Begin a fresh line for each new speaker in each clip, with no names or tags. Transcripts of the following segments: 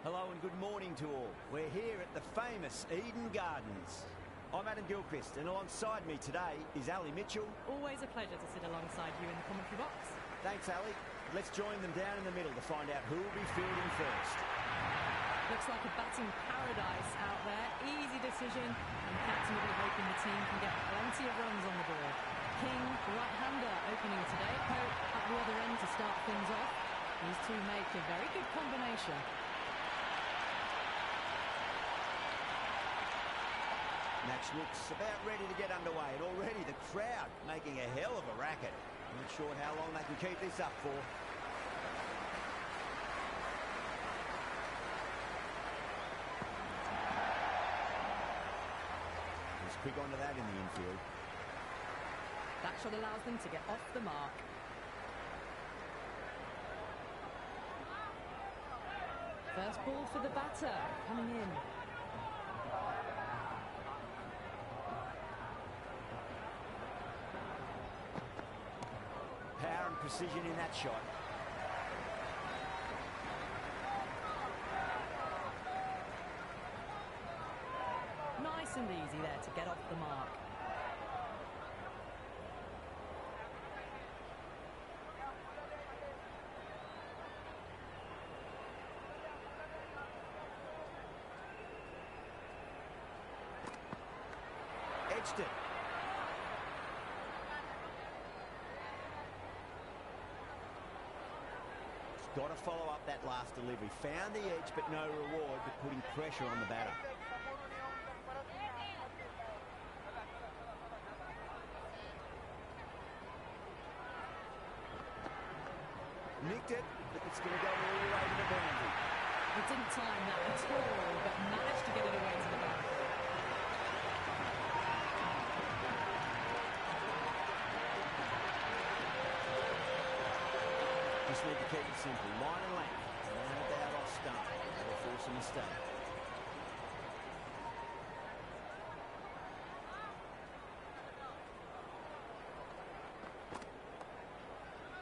Hello and good morning to all. We're here at the famous Eden Gardens. I'm Adam Gilchrist, and alongside me today is Ali Mitchell.
Always a pleasure to sit alongside you in the commentary box.
Thanks, Ali. Let's join them down in the middle to find out who will be fielding first.
Looks like a batting paradise out there. Easy decision, and the captain will be hoping the team can get plenty of runs on the board. King, the right-hander, opening today. Pope at the other end to start things off. These two make a very good combination.
Match looks about ready to get underway, and already the crowd making a hell of a racket. Not sure how long they can keep this up for. He's quick onto that in the infield.
That shot allows them to get off the mark. First ball for the batter, coming in.
Power and precision in that shot.
Nice and easy there to get off the mark.
Edged it. Got to follow up that last delivery. Found the edge, but no reward, but putting pressure on the batter. Nicked it, but it's going to go all the way to the boundary.
He didn't time that at all, but managed to get it away to the boundary.
Just need to keep it simple. Line and length. Round it out off stump. That'll force a mistake.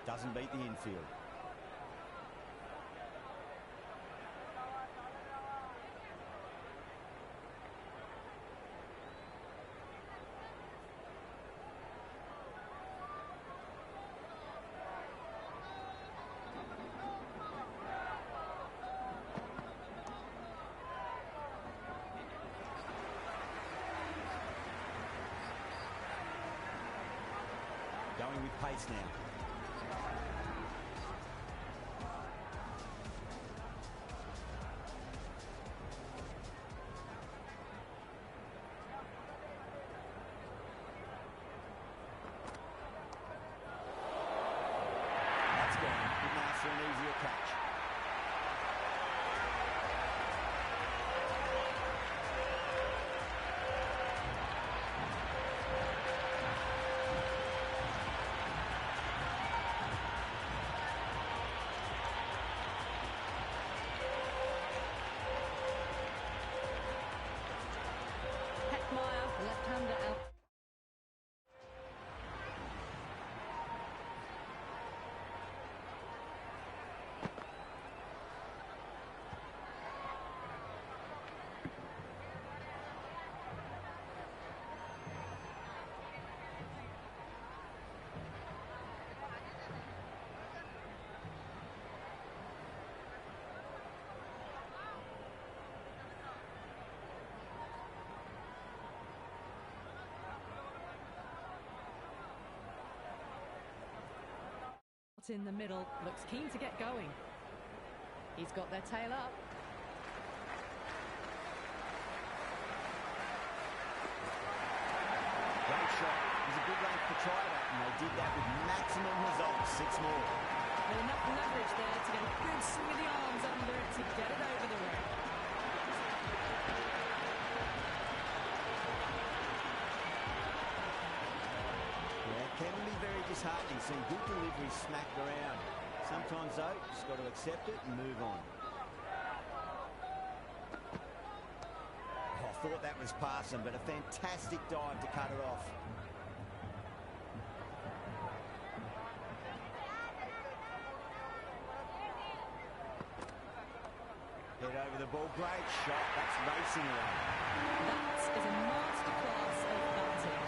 Doesn't beat the infield. Going with pace now. That's gone. Couldn't ask for an easier catch.
Left-hander out. In the middle, looks keen to get going. He's got their tail up.
Great shot. It was a good length to try that, and they did that with maximum results. 6 more.
With enough leverage there to get a good swing of the arms under it to get it over the ring.
Can be very disheartening seeing good deliveries smacked around. Sometimes, though, just got to accept it and move on. I thought that was passing, but a fantastic dive to cut it off. Head over the ball. Great shot. That's racing away.
That is a masterclass of batting.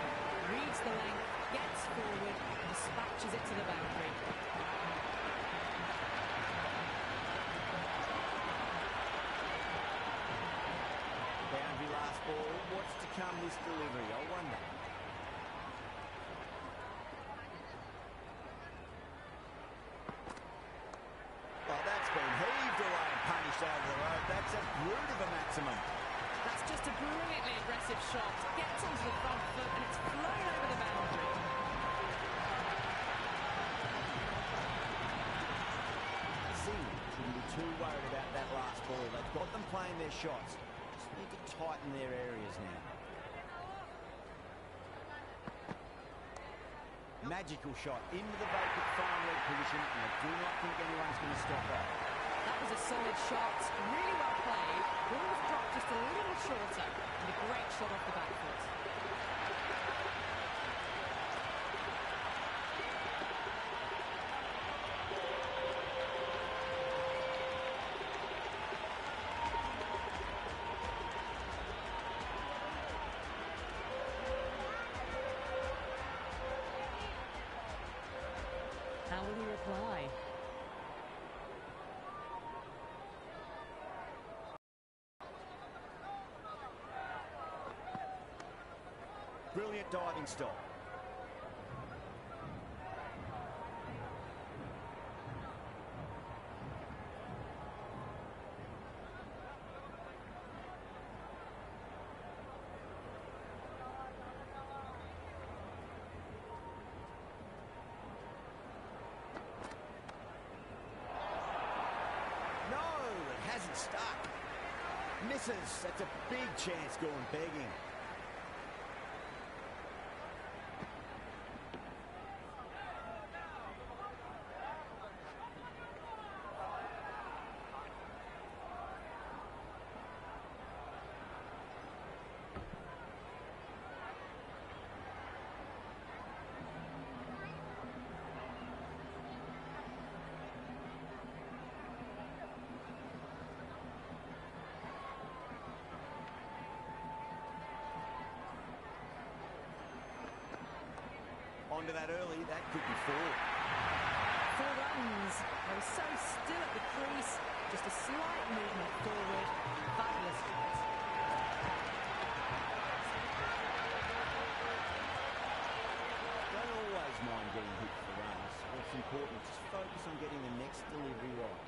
Reads the length, gets forward, dispatches it to the boundary.
Boundary last ball. What's to come this delivery? I wonder. Oh, that's been heaved away and punished over the road. That's a brute of a maximum.
That's just a brilliantly aggressive shot. Gets onto the front foot and it's flown over the boundary.
Singh shouldn't be too worried about that last ball. They've got them playing their shots. Just need to tighten their areas now. Magical shot into the vacant fine leg position, and I do not think anyone's going to stop that.
That was a solid shot, really well played. Ball was dropped just a little shorter, and a great shot off the back foot. How will he reply?
Brilliant diving stop. No, it hasn't stuck. Misses. That's a big chance going begging. Onto that early, that could be 4.
4 runs. They were so still at the crease. Just a slight movement forward. Fabulous hit.
Don't always mind getting hit for runs. What's important, just focus on getting the next delivery right.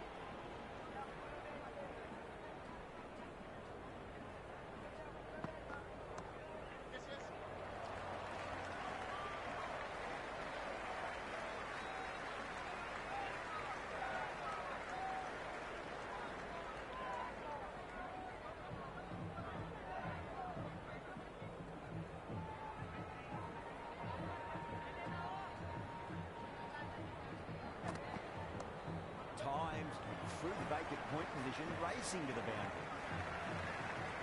Times through the vacant point position, racing to the boundary.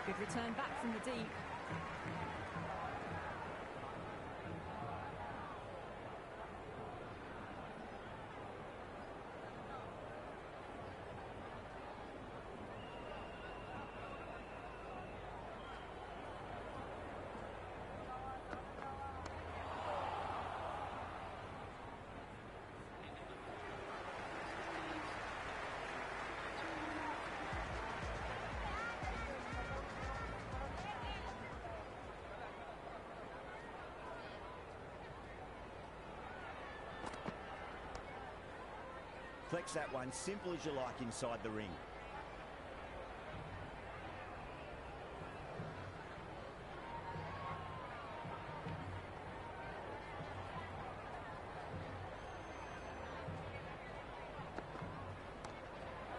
Good return back from the deep.
Flex that one, simple as you like inside the ring.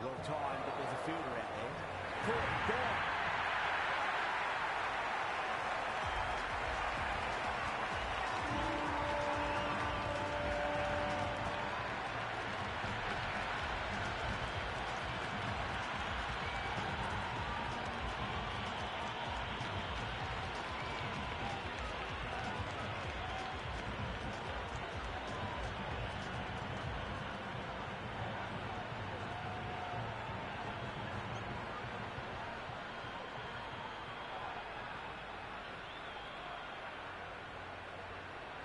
Well timed, but there's a fielder out there. Caught, gone.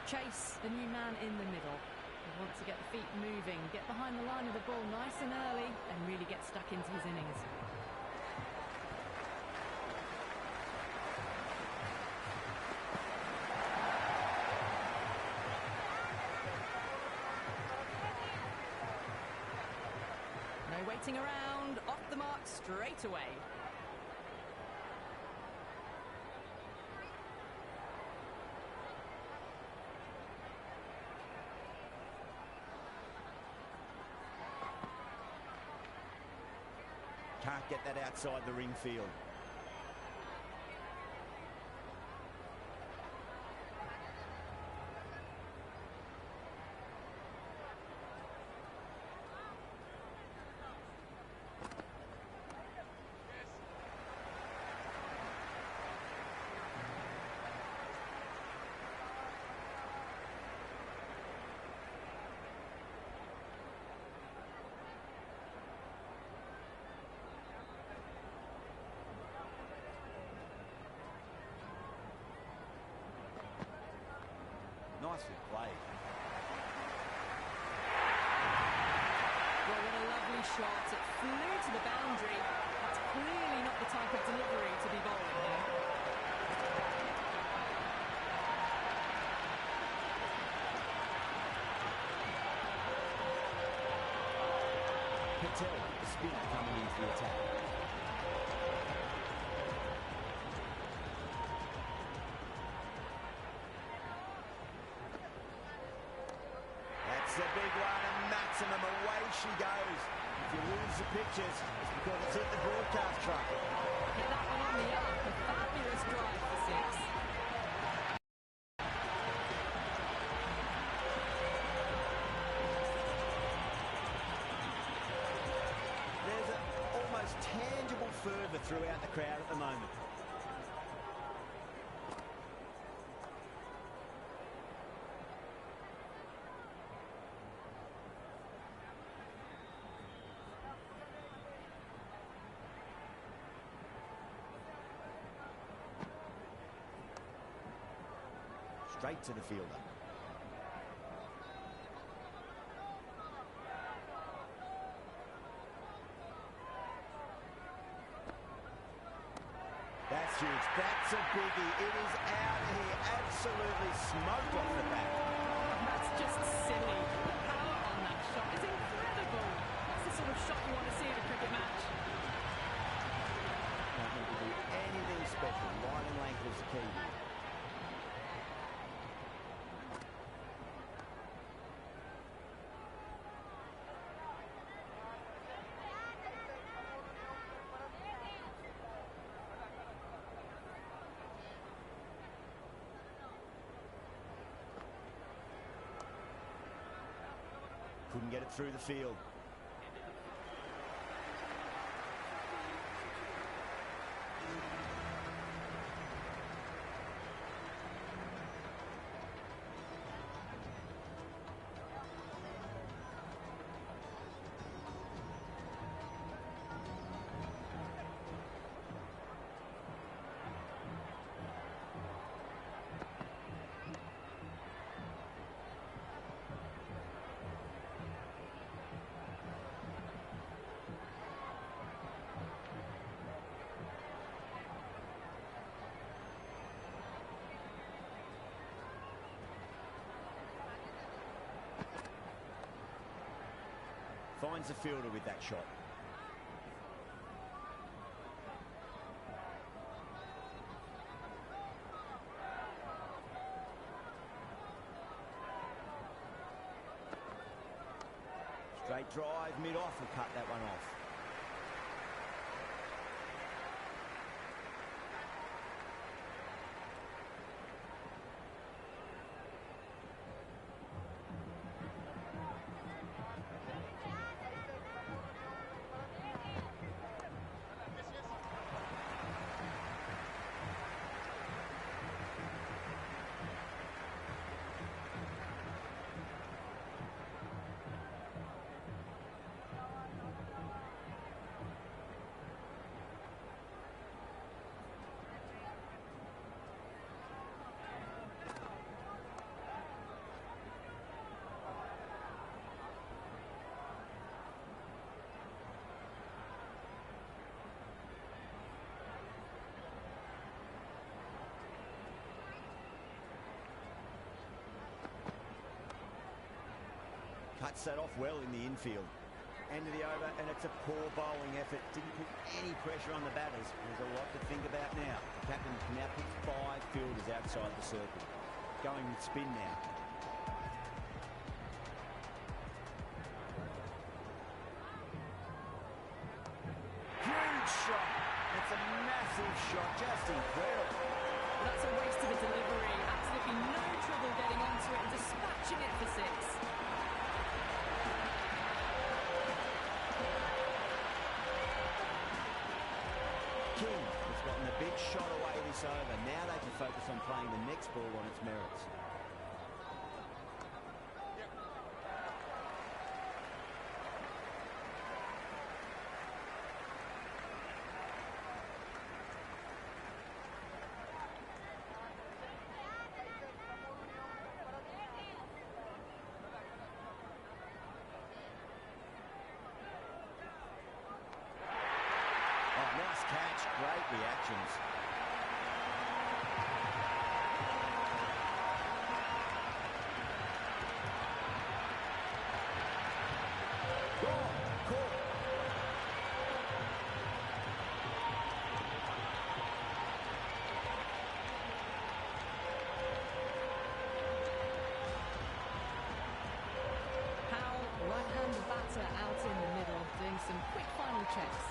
chase the new man in the middle. He wants to get the feet moving, get behind the line of the ball nice and early, and really get stuck into his innings. No waiting around, off the mark straight away.
Can't get that outside the ring field. Nicely played.
Well, what a lovely shot. It flew to the boundary. That's clearly not the type of delivery to be bowling here.
Patel, the spinner, coming into the attack. That's a big one, and Maximum, away she goes. If you lose the pictures, it's because it's hit the broadcast truck.
Hit that one on the up. A fabulous drive for six.
There's an almost tangible fervour throughout the crowd at the moment. Straight to the fielder. That's huge. That's a biggie. It is out of here. Absolutely smoked off the bat.
That's just silly. The power on that shot is incredible. That's the sort of shot you want to see in a cricket match.
Don't need to do anything special. Line and length is the key here. Couldn't get it through the field. Finds the fielder with that shot. Straight drive, mid-off, will cut that one off. Cuts that off well in the infield. End of the over, and it's a poor bowling effort. Didn't put any pressure on the batters. There's a lot to think about now. The captain can now put 5 fielders outside the circle. Going with spin now. Huge shot. It's a massive shot. Just incredible.
That's a waste of a delivery. Absolutely no trouble getting onto it and dispatching it for 6.
King has gotten a big shot away this over. Now they can focus on playing the next ball on its merits. Nice catch, great reactions.
Right-hand batter out in the middle, doing some quick final checks.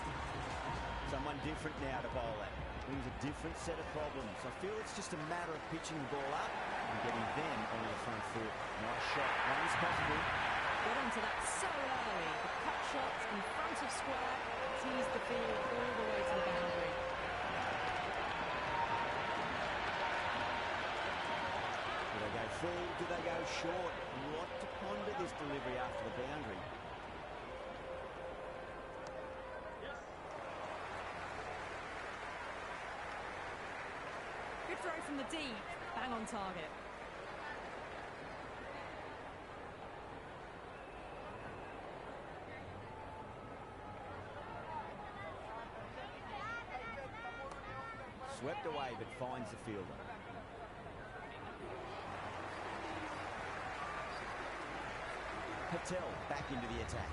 Someone different now to bowl at. Brings a different set of problems. I feel it's just a matter of pitching the ball up and getting them onto the front foot. Nice shot. Runs possible.
Got onto that so early. The cut shot in front of square teased the field all the way to the boundary.
Do they go full? Do they go short? A lot to ponder this delivery after the boundary.
Good throw from the deep, bang on target.
Swept away but finds the fielder. Patel back into the attack.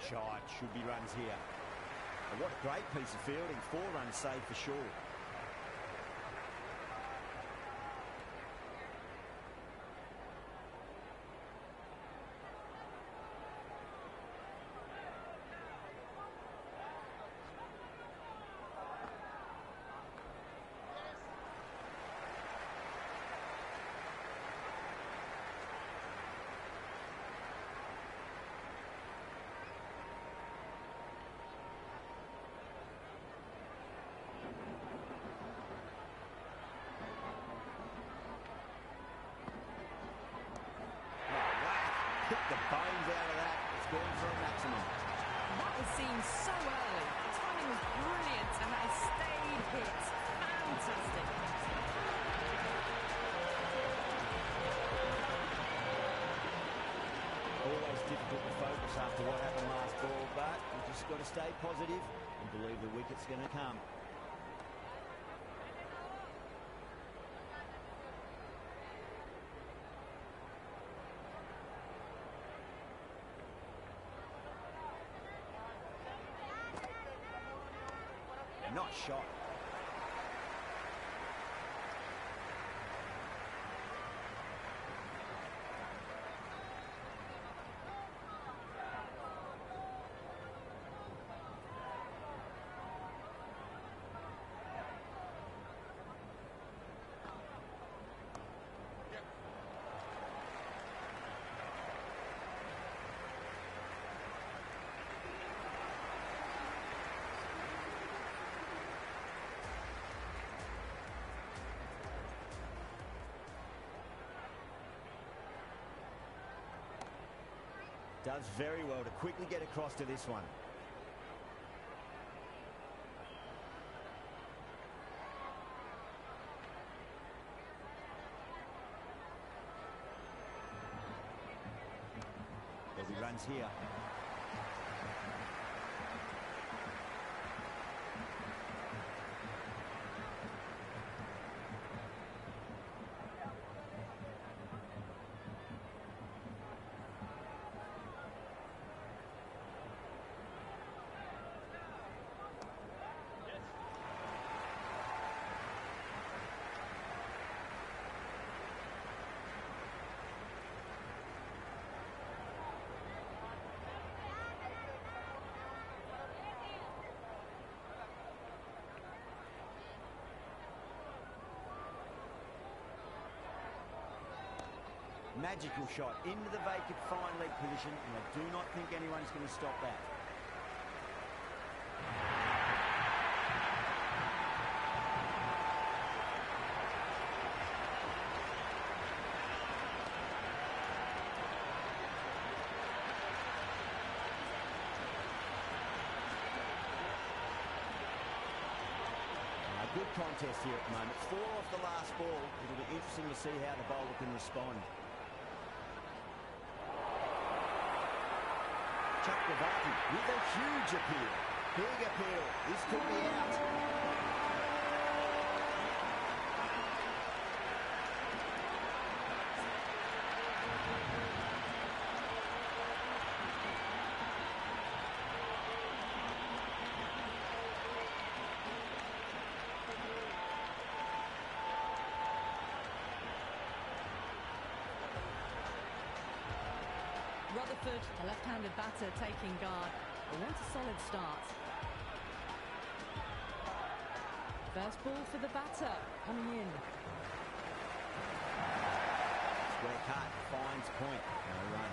Shot, should be runs here. And what a great piece of fielding. 4 runs saved for sure. Hit the bones out of that. It's gone for a maximum.
That was seen so early. The timing was brilliant and that has stayed hit. Fantastic.
Always difficult to focus after what happened last ball, but you've just got to stay positive and believe the wicket's going to come. Not shot. Does very well to quickly get across to this one. As he runs here. Magical shot into the vacant fine leg position, and I do not think anyone's going to stop that. Good contest here at the moment. 4 off the last ball. It'll be interesting to see how the bowler can respond. Chakravarti with a huge appeal. Big appeal. This could be out.
Rutherford, the left-handed batter, taking guard. They want a solid start. First ball for the batter, coming in.
Square cut, finds point, no run.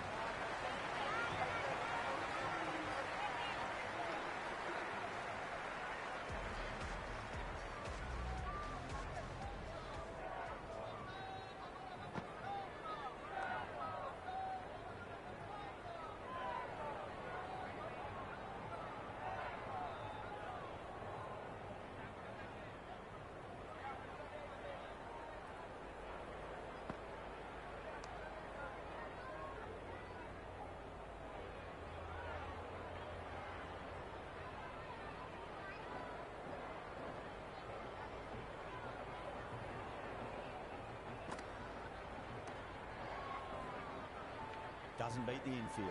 Doesn't beat the infield.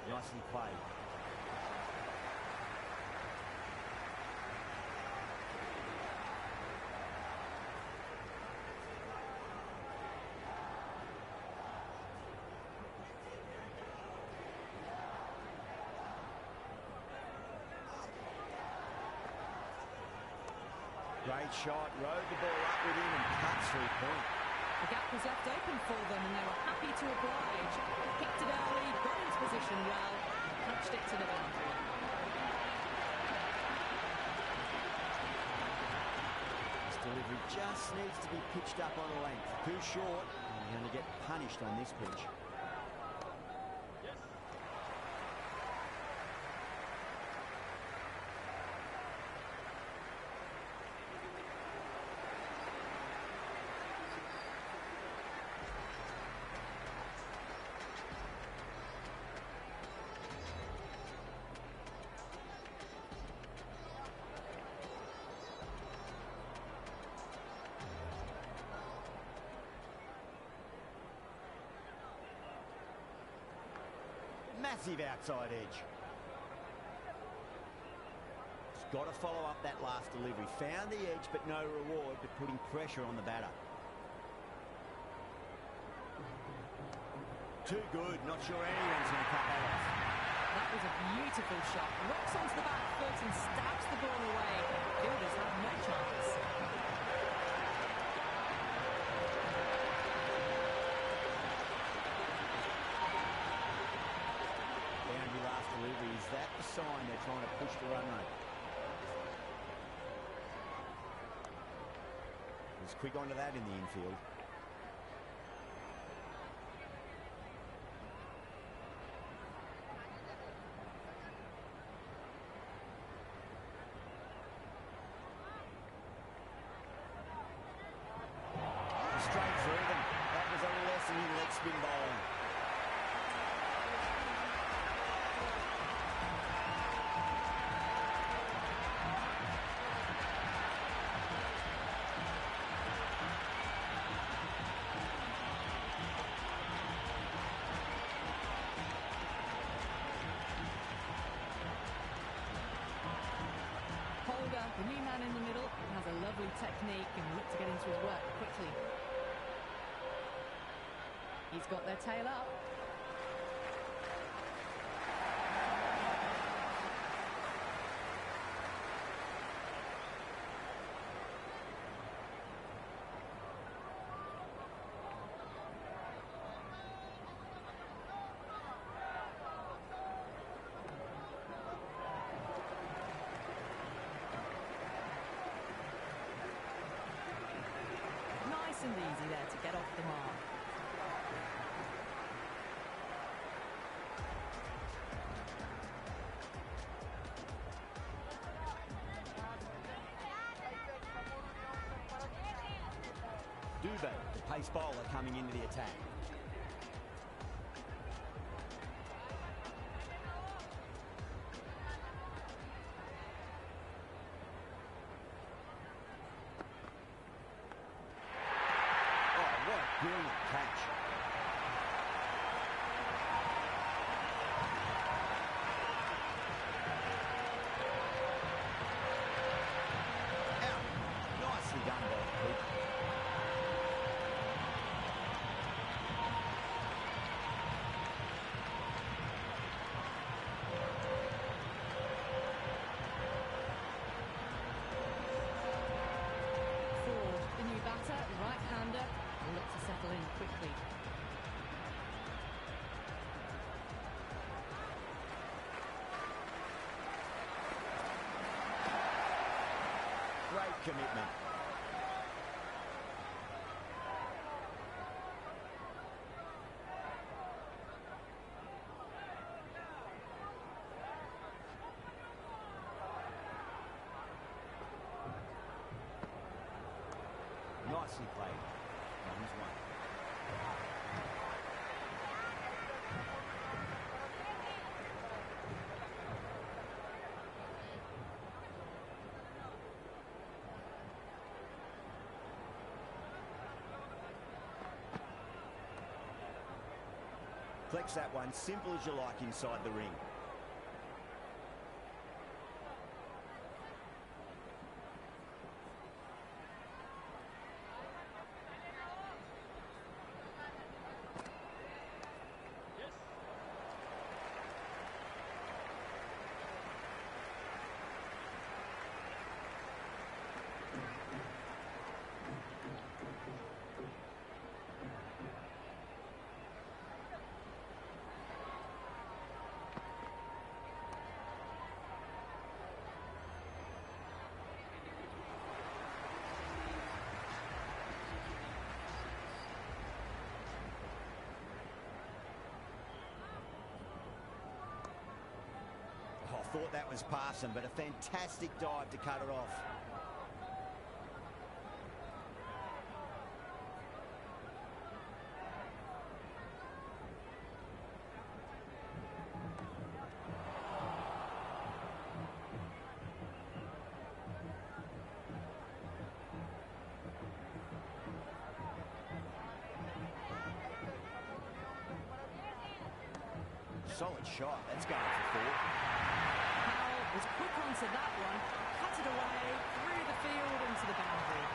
Nicely played. Great shot, rode the ball up with him and cut through point.
The gap was left open for them and they were happy to oblige. Kicked it early, got into position well, punched it to the boundary.
This delivery just needs to be pitched up on a length. Too short, and you're going to get punished on this pitch. Massive outside edge. He's got to follow up that last delivery. Found the edge, but no reward, but putting pressure on the batter. Too good. Not sure anyone's going to cut that off.
That was a beautiful shot. Rocks onto the back foot and stabs the ball away. Fielders have no chance.
Delivery. Is that the sign they're trying to push the run rate? He's quick onto that in the infield. Straight through them. That was a lesson in leg spin bowling.
The new man in the middle has a lovely technique and look to get into his work quickly. He's got their tail up.
Dubé, the pace bowler, coming into the attack. Oh, what a brilliant catch. Out. Nicely done by the keeper.
The new batter, right-hander, will look to settle in quickly.
Great commitment. Nicely played. Runs one. Flex that one, simple as you like inside the ring. I thought that was passing, but a fantastic dive to cut it off. Solid shot. That's going for four.
Was quick onto that one, cut it away, through the field into the boundary.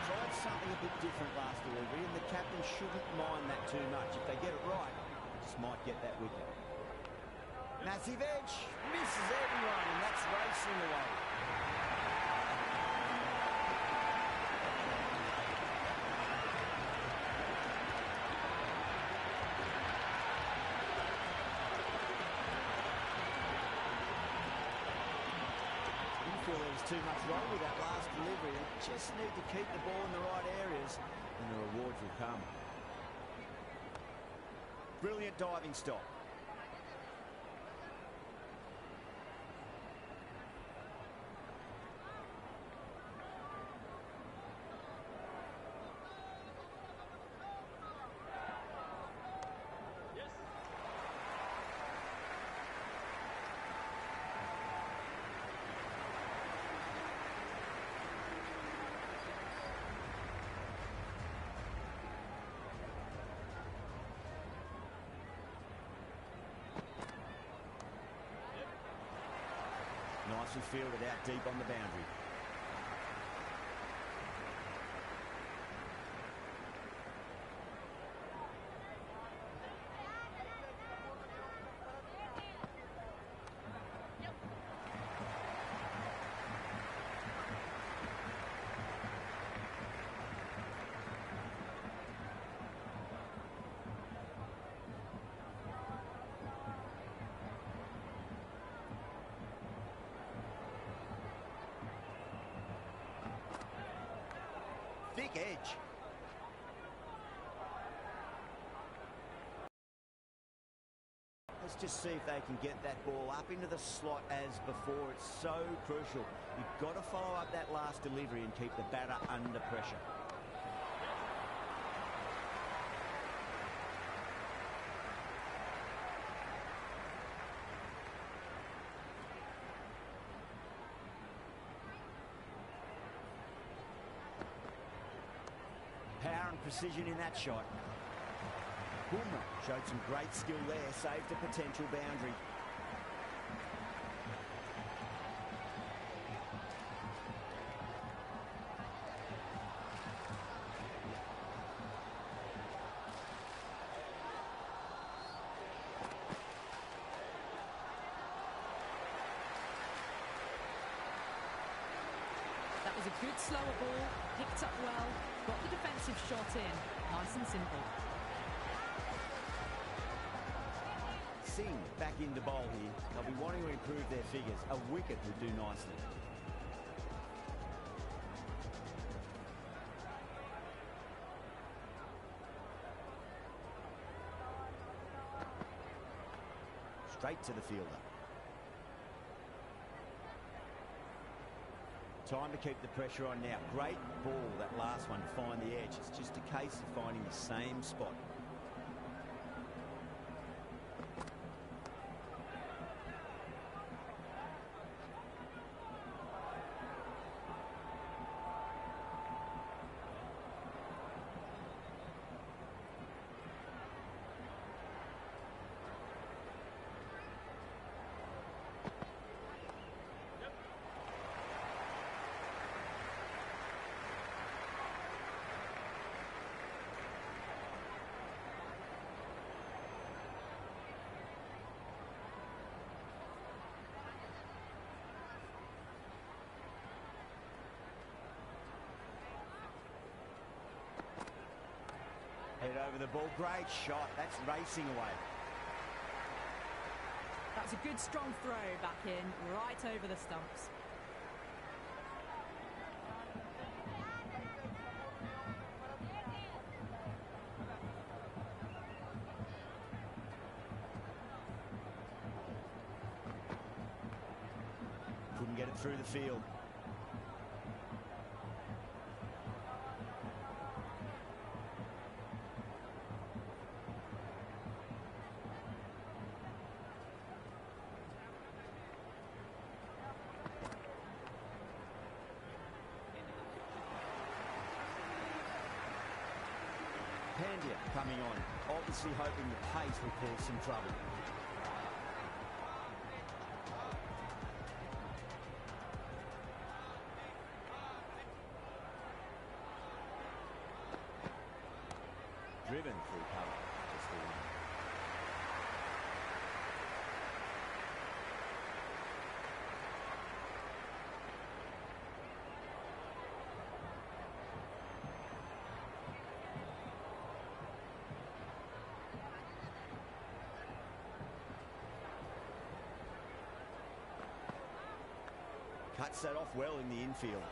Tried something a bit different last delivery, and the captain shouldn't mind that too much. If they get it right, just might get that wicket. Massive edge, misses everyone, and that's racing away. There was too much wrong with that last delivery. They just need to keep the ball in the right areas and the rewards will come. Brilliant diving stop. Nicely fielded out deep on the boundary. Thick edge. Has just see if they can get that ball up into the slot as before. It's so crucial. You've got to follow up that last delivery and keep the batter under pressure. Power and precision in that shot. Bumrah showed some great skill there, saved a potential boundary.
That was a good slower ball, picked up well, got the defensive shot in. Nice and simple.
Singh back into bowl here. They'll be wanting to improve their figures. A wicket would do nicely. Straight to the fielder. Time to keep the pressure on now. Great ball, that last one, to find the edge. It's just a case of finding the same spot. Head over the ball. Great shot. That's racing away.
That's a good strong throw back in, right over the stumps.
Couldn't get it through the field. Pandya coming on, obviously hoping the pace will cause some trouble. Driven through cover. Just the one. Cuts that off well in the infield.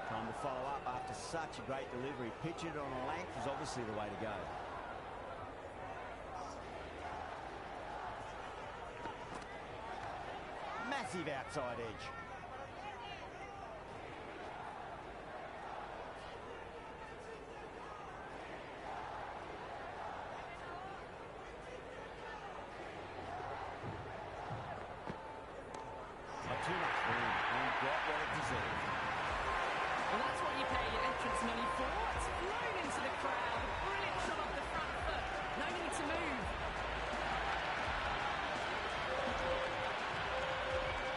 Time to follow up after such a great delivery. Pitch it on a length is obviously the way to go. Massive outside edge. Too much room and got what it deserved.
Well, that's what you pay your entrance money for. It's flown into the crowd. A brilliant shot off the front foot. No need to move.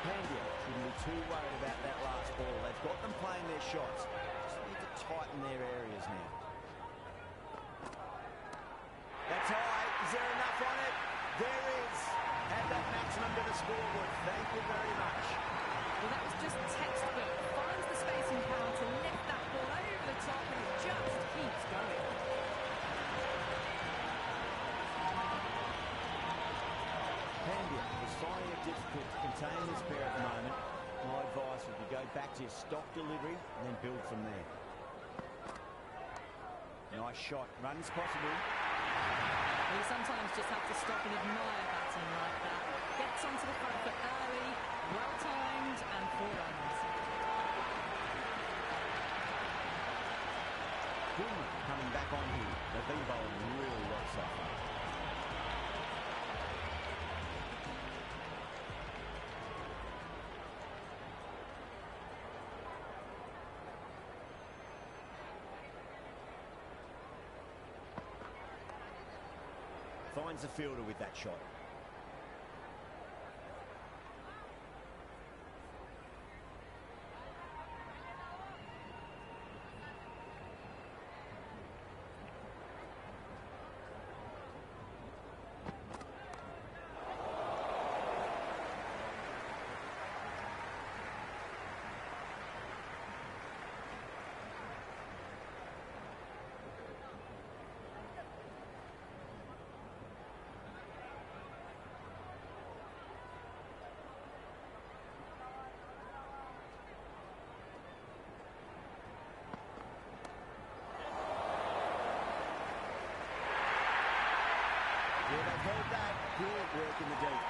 Pandya shouldn't be too worried about that last ball. They've got them playing their shots. Just need to tighten their areas now. That's high. Is there enough on it? There is. Add that maximum to the scoreboard. Thank you very much.
Well, that was just textbook. Finds the space and power to lift that ball over the top, and it just keeps going.
Pandya is finding it difficult to contain this pair at the moment. My advice would be go back to your stock delivery and then build from there. Nice shot. Runs possible.
Well, you sometimes just have to stop and admire batting like that. Gets onto the front foot early, well timed, and 4 runs.
Good coming back on here. They've been bowling really well so far. Finds the fielder with that shot. Yeah, they've held that. Good work in the deep.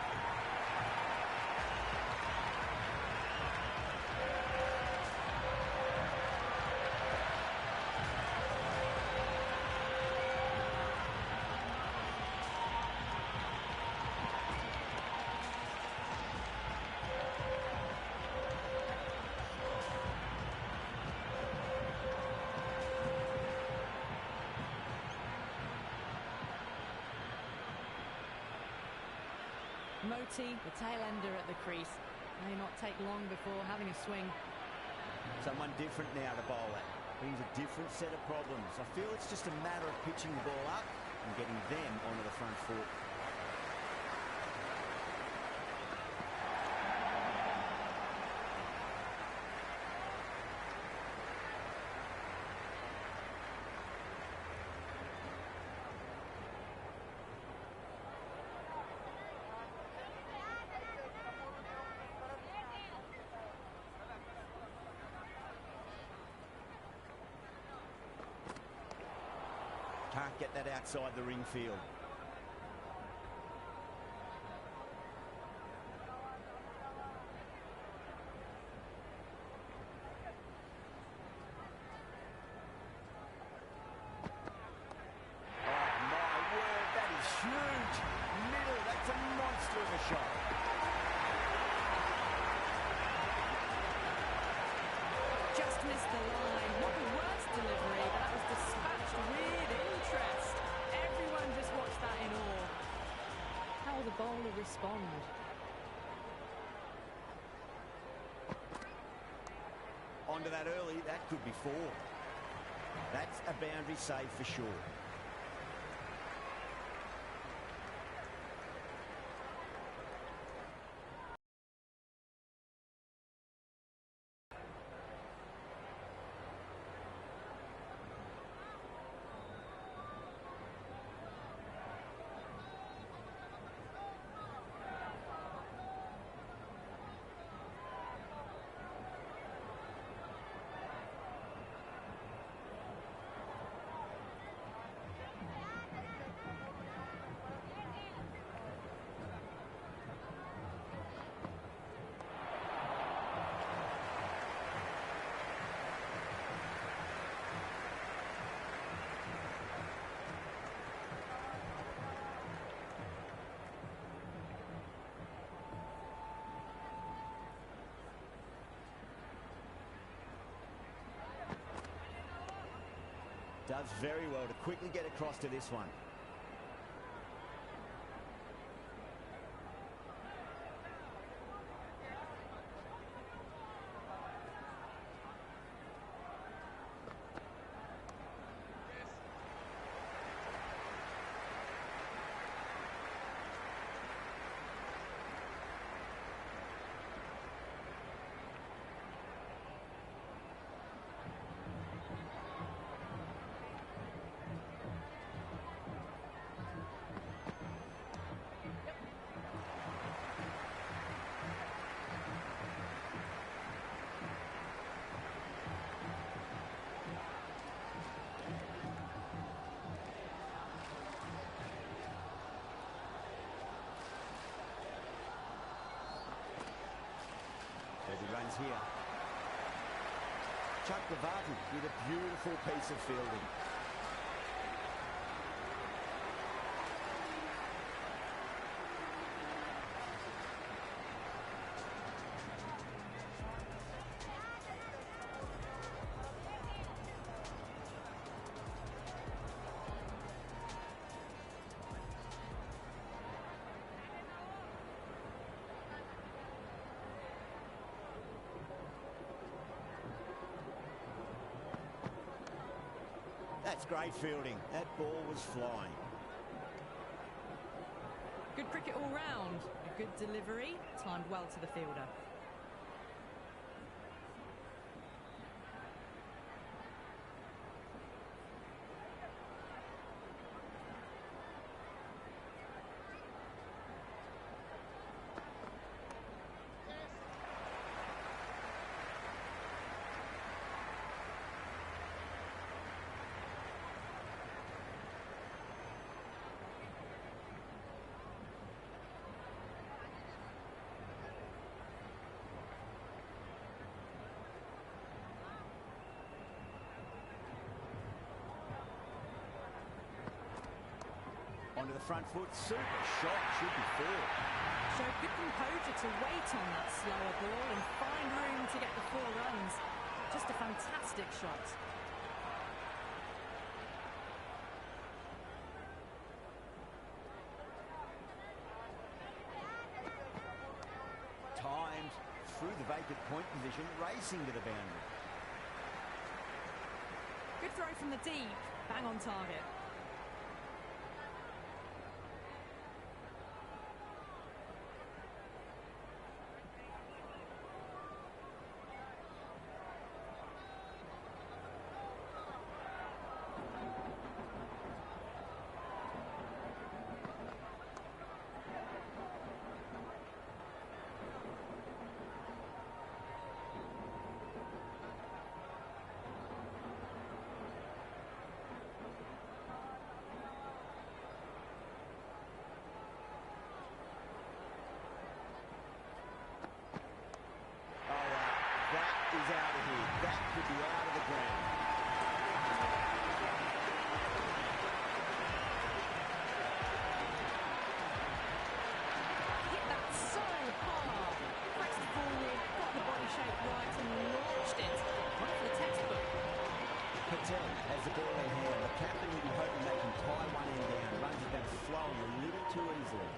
Moti, the tail ender at the crease, may not take long before having a swing.
Someone different now to bowl at. Brings a different set of problems. I feel it's just a matter of pitching the ball up and getting them onto the front foot. Can't get that outside the ring field. Oh my word, that is huge. Middle, that's a monster of a shot.
Just missed the line. Not the worst delivery, but that was dispatched with interest. Everyone just watched that in awe. How will the bowler respond?
Onto that early, that could be 4. That's a boundary save for sure. Does very well to quickly get across to this one. runs here. Chakravarti with a beautiful piece of fielding. That's great fielding. That ball was flying.
Good cricket all round. A good delivery, timed well to the fielder.
Onto the front foot, super shot, should be four.
Showed good composure to wait on that slower ball and find room to get the 4 runs. Just a fantastic shot.
Timed through the vacant point position, racing to the boundary.
Good throw from the deep, bang on target.
Is out of here. That could be out of the ground.
Hit that so hard. Pressed forward, got the body shape right and launched it. Right for the textbook.
Patel has the ball in hand. The captain will be hoping they can tie one end down. Runs have been flowing a little too easily.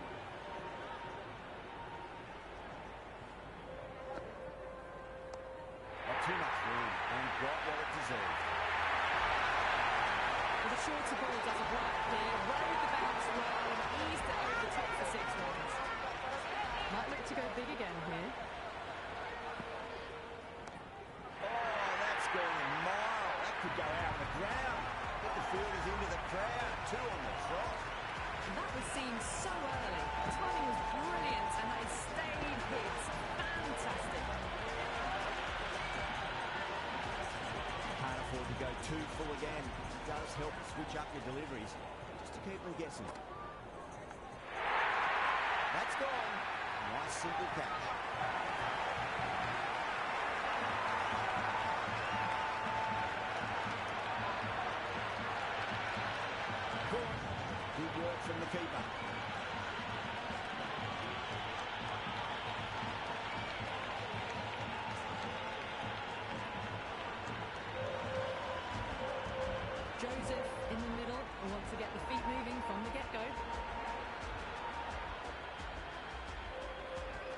Too much room and got what it deserved.
With a shorter ball does it right here, rode the bounce well and eased it over the top for 6 runs. Might look to go big again here.
Oh, that's going a mile. That could go out on the ground. Put the fielders into the crowd. 2 on the trot.
That was seen so early. The timing was brilliant and they stayed hit. Fantastic.
Can't afford to go too full again. It does help switch up your deliveries just to keep them guessing. That's gone. Nice simple catch. Good work from the keeper.
Joseph in the middle and wants to get the feet moving from the get-go.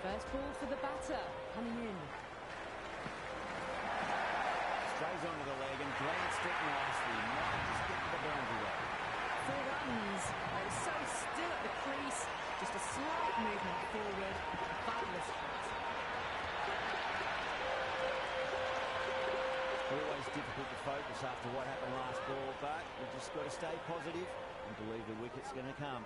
First ball for the batter, coming in.
Strays onto the leg and glanced it nicely. Might just get to the boundary line.
4 runs. They're so still at the crease. Just a slight movement forward. Fabulous shot.
Always difficult to focus after what happened last ball, but we've just got to stay positive and believe the wicket's going to come.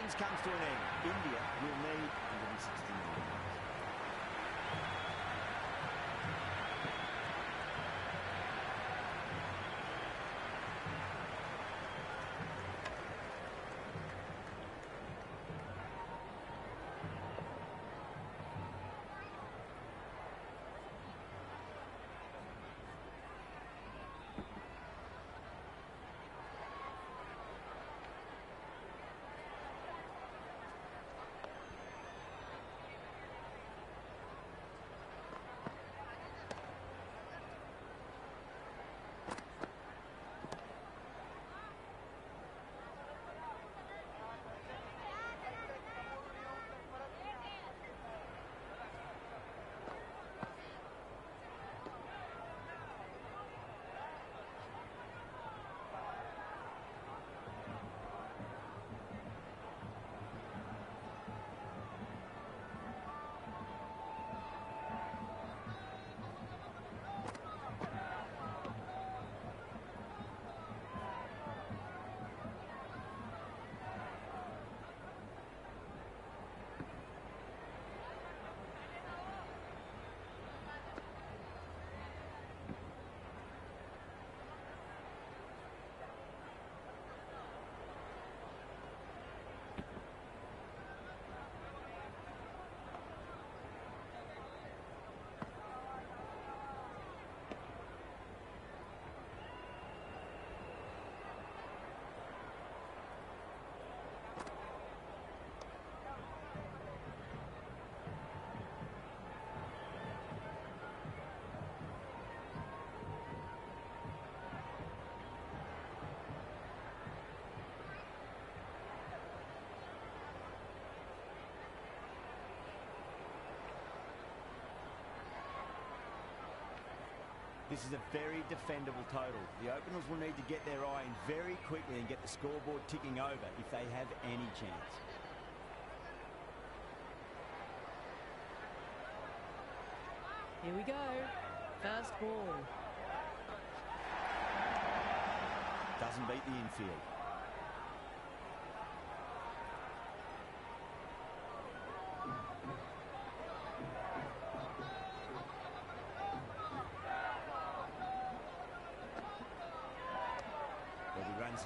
innings comes to an end. India will need 169. This is a very defendable total. The openers will need to get their eye in very quickly and get the scoreboard ticking over if they have any chance.
Here we go. First ball.
Doesn't beat the infield.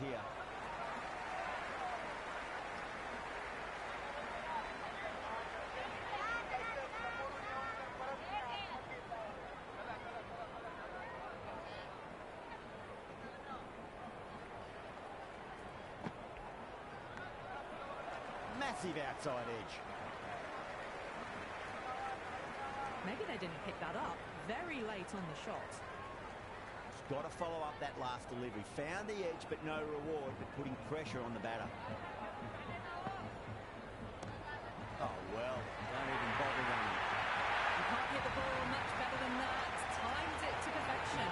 Here. Massive outside edge.
Maybe they didn't pick that up. Very late on the shot.
Got to follow up that last delivery. Found the edge, but no reward, but putting pressure on the batter. Oh, well, don't even bother running.
You can't hit the ball much better than that. Timed it to perfection.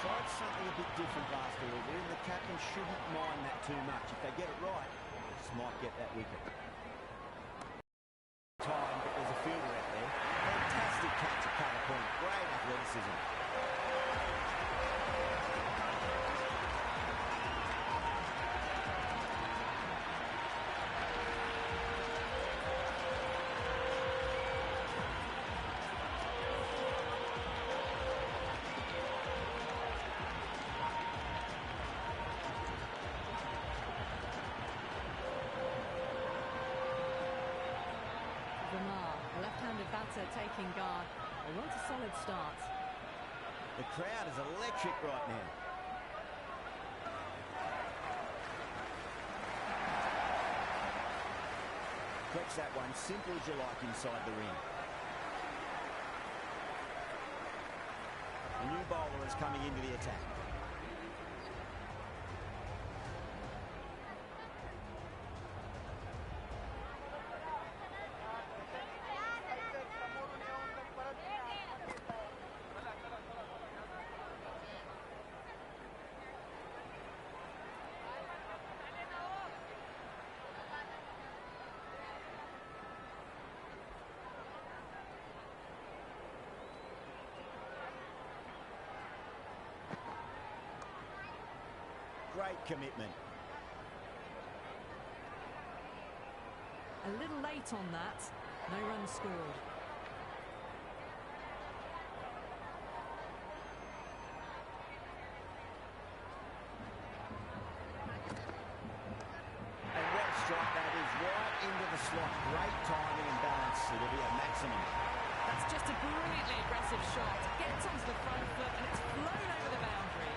Tried something a bit different last delivery, and the captain shouldn't mind that too much. If they get it right, they just might get that wicket. Time, but there's a fielder out there. Fantastic catch at cover point. Great athleticism.
Batter taking guard. They want a solid start.
The crowd is electric right now. Flex that one simple as you like inside the ring. The new bowler is coming into the attack. Great commitment.
A little late on that. No runs scored.
And what a strike that is, right into the slot. Great timing and balance. It'll be a maximum.
That's just a brilliantly aggressive shot. Gets onto the front foot and it's flown over the boundary.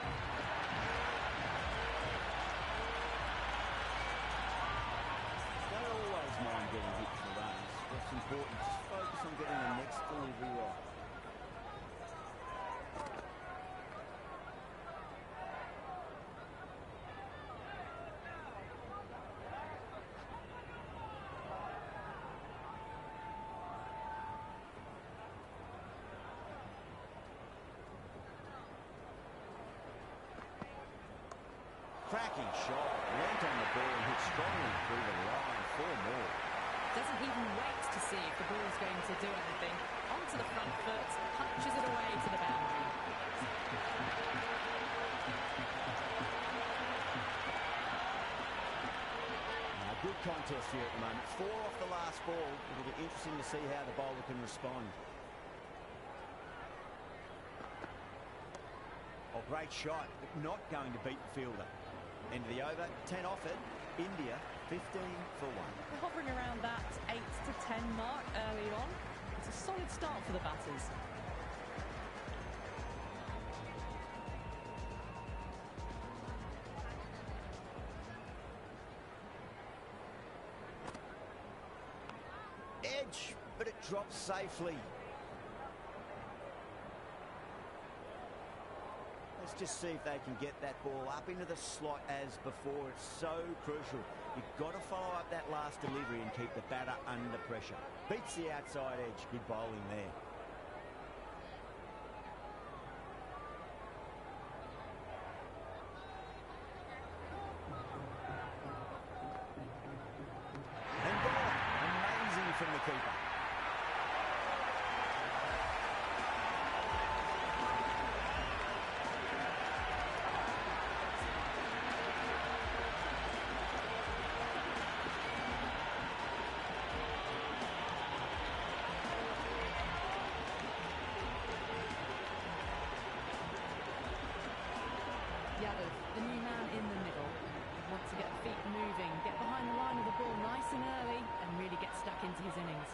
Don't always mind getting hit for runs. What's important, just focus on getting the next delivery right. Cracking shot, went on the ball and hit strongly through the line. 4 more.
Doesn't even wait to see if the ball's going to do anything. Onto the front foot, punches it away to the boundary.
Now, good contest here at the moment. 4 off the last ball. It'll be interesting to see how the bowler can respond. Oh, great shot, but not going to beat the fielder. End of the over, 10 offered. India, 15 for 1.
We're hovering around that 8 to 10 mark early on. It's a solid start for the batters.
Edge, but it drops safely. Let's just see if they can get that ball up into the slot as before. It's so crucial. You've got to follow up that last delivery and keep the batter under pressure. Beats the outside edge. Good bowling there. And bowling. Amazing from the keeper.
The new man in the middle. Wants to get the feet moving, get behind the line of the ball nice and early and really get stuck into his innings.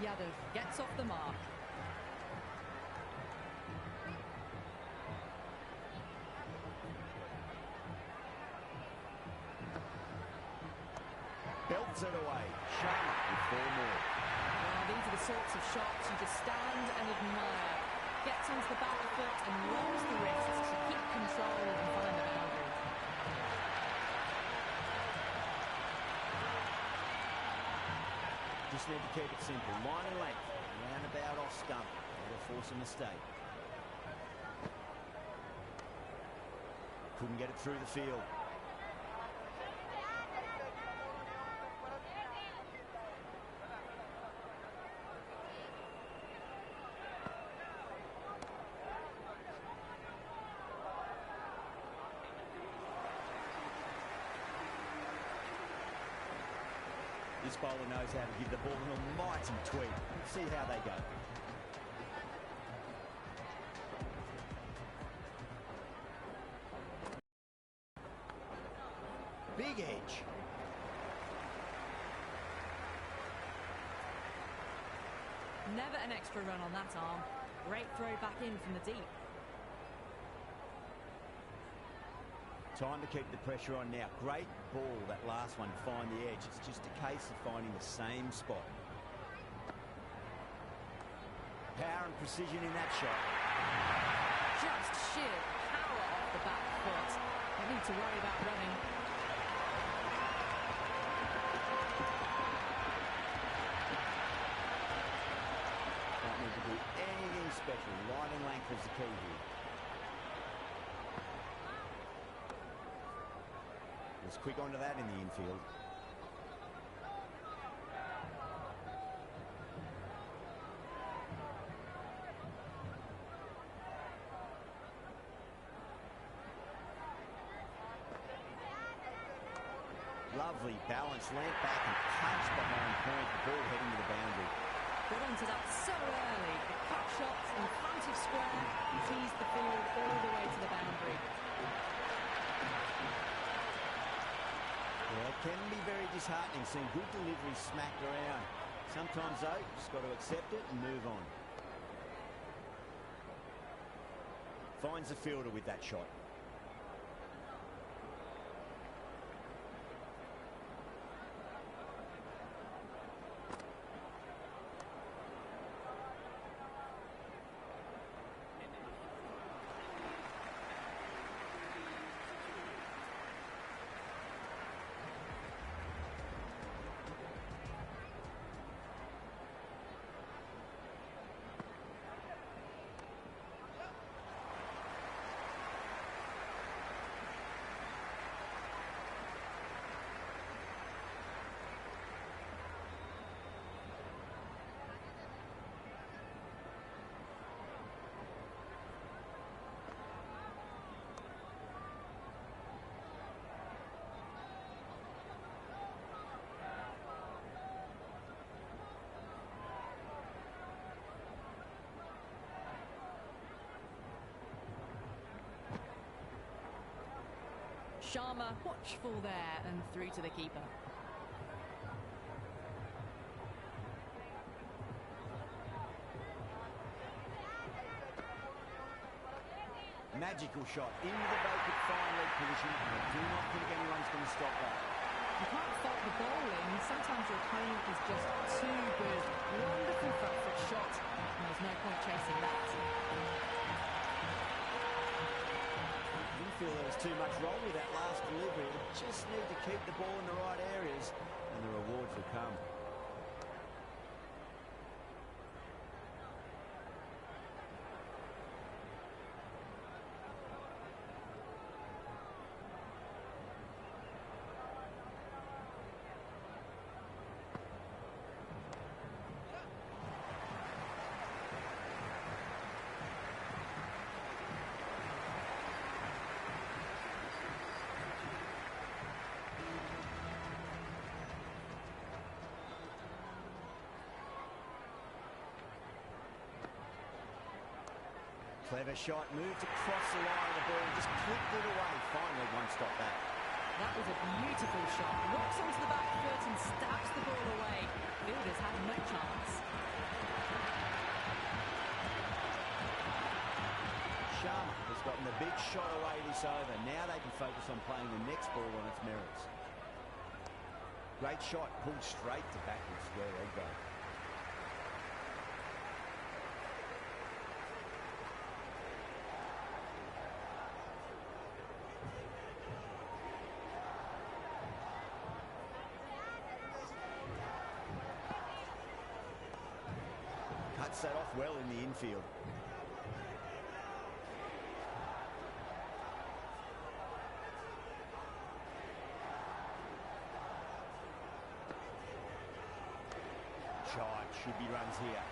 Yadav gets off the mark.
Belts it away. Sharma with 4 more.
Well, these are the sorts of shots you just stand and admire. Gets onto the back foot and rolls the wrists to keep control and find the boundary.
Just need to keep it simple. Line and length. Roundabout off stump. That'll force a mistake. Couldn't get it through the field. This bowler knows how to give the ball an almighty tweak. Let's see how they go. Big edge.
Never an extra run on that arm. Great throw back in from the deep.
Time to keep the pressure on now. Great ball, that last one, find the edge. It's just a case of finding the same spot. Power and precision in that shot.
Just sheer power off the back foot. Don't need to worry about running.
Don't need to do anything special. Line and length is the key here. Was quick onto that in the infield. Lovely balance, land back and punch behind point. The ball heading to the boundary.
Got onto that so early. The cut shot in front of square teased the field all the way to the boundary.
Yeah, it can be very disheartening seeing good delivery smacked around. Sometimes, though, you just got to accept it and move on. Finds the fielder with that shot.
Sharma watchful there and through to the keeper.
Magical shot into the vacant fine leg position. I do not think anyone's going to stop that.
You can't fault the bowling. Sometimes your opponent is just too good. Wonderful front foot shot. And there's no point chasing that.
Didn't feel there was too much wrong with that last delivery. They just need to keep the ball in the right areas and the rewards will come. Clever shot, moved across the line of the ball, just clipped it away. Finally, one stop back.
That was a beautiful shot. Rocks onto the back foot and stabs the ball away. Fielders had no chance.
Sharma has gotten the big shot away this over. Now they can focus on playing the next ball on its merits. Great shot, pulled straight to backward square leg though. Cuts that off well in the infield. Shot, should be runs here.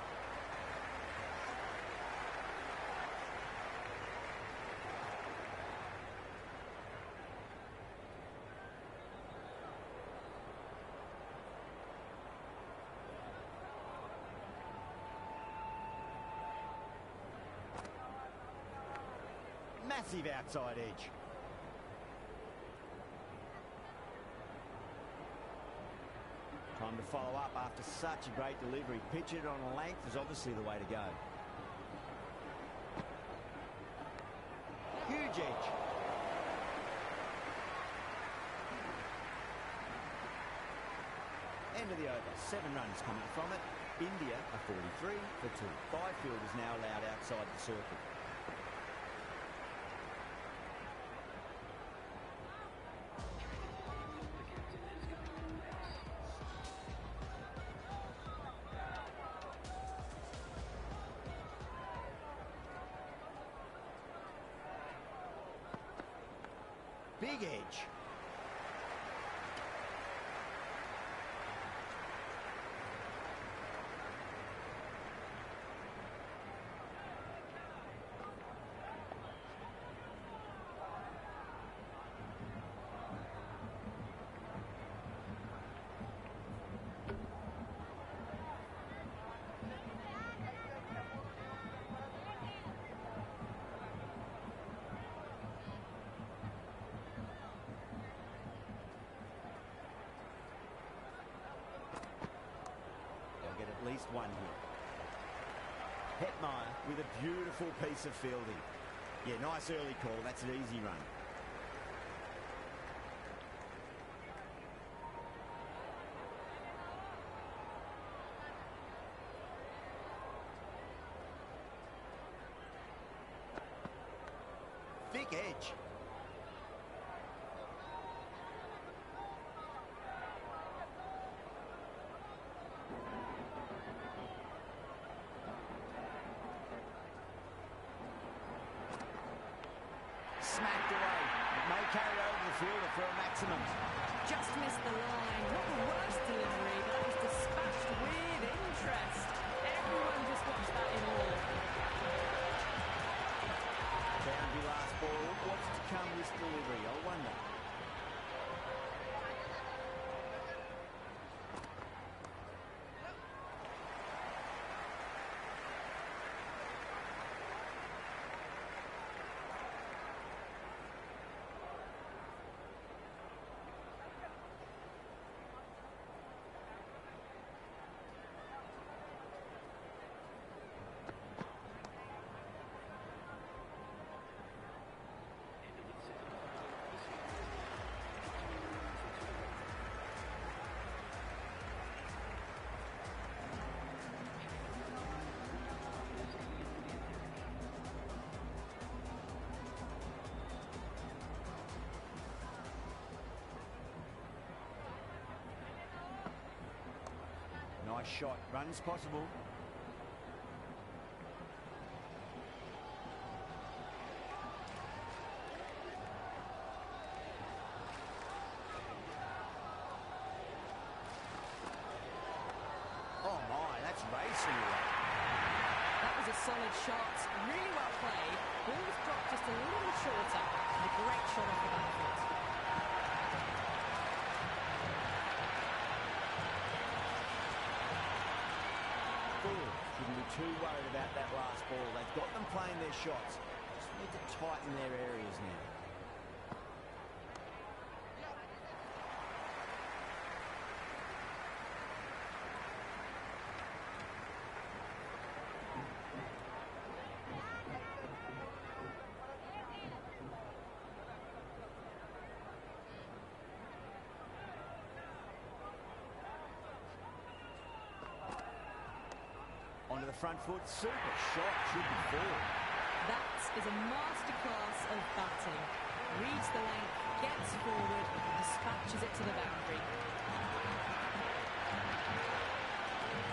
Massive outside edge. Time to follow up after such a great delivery. Pitch it on length is obviously the way to go. Huge edge. End of the over. 7 runs coming from it. India are 43 for 2. 5 fielders now allowed outside the circle. Big edge. missed one here. Hetmeyer with a beautiful piece of fielding. Yeah, nice early call. That's an easy run. Thick edge. Smacked away. It may carry over the fielder for a maximum.
Just missed the line. Not the worst delivery, but that was dispatched with interest. Everyone just watched that in awe.
Boundary last ball. What's to come this delivery? I wonder. Nice shot. Runs possible. Oh my, that's racing away.
That was a solid shot. Really well played. Ball was dropped just a little shorter. And a great shot off the back foot. Shouldn't be
too worried about that last ball. They've got them playing their shots. Just need to tighten their areas now. Onto the front foot, super shot, should be forward.
That is a masterclass of batting. Reads the length, gets forward, dispatches it to the boundary.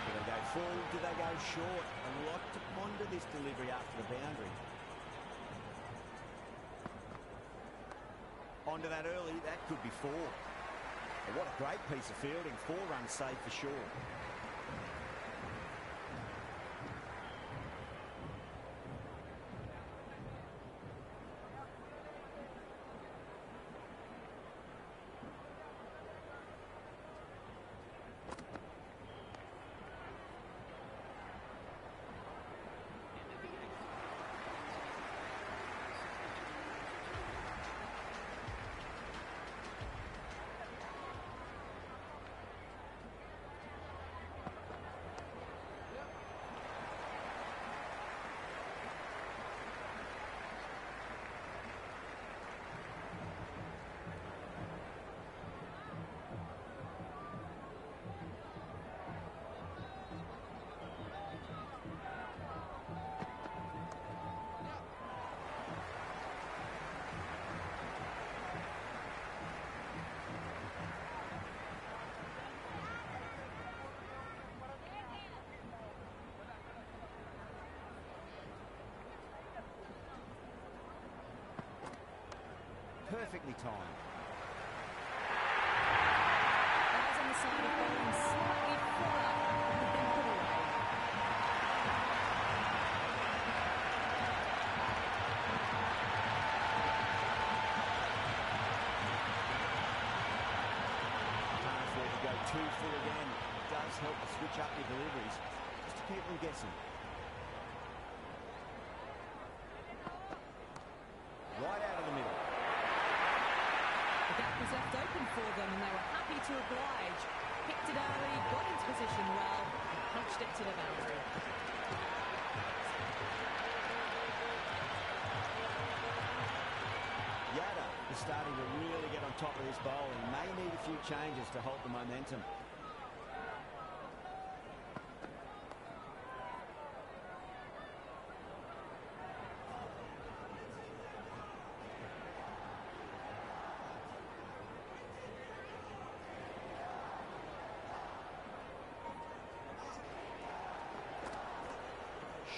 Do they go forward, do they go short? A lot to ponder this delivery after the boundary. Onto that early, that could be four. But what a great piece of fielding, 4 runs saved for sure. Perfectly timed.
Eyes on the side of bowling slightly fuller than had been put away.
Can't afford to go too full again. It does help to switch up your deliveries, just to keep them guessing. Right out of the middle.
The gap was left open for them and they were happy to oblige. Picked it early, got into position well, punched it to the boundary.
Yada is starting to really get on top of this bowl and may need a few changes to hold the momentum.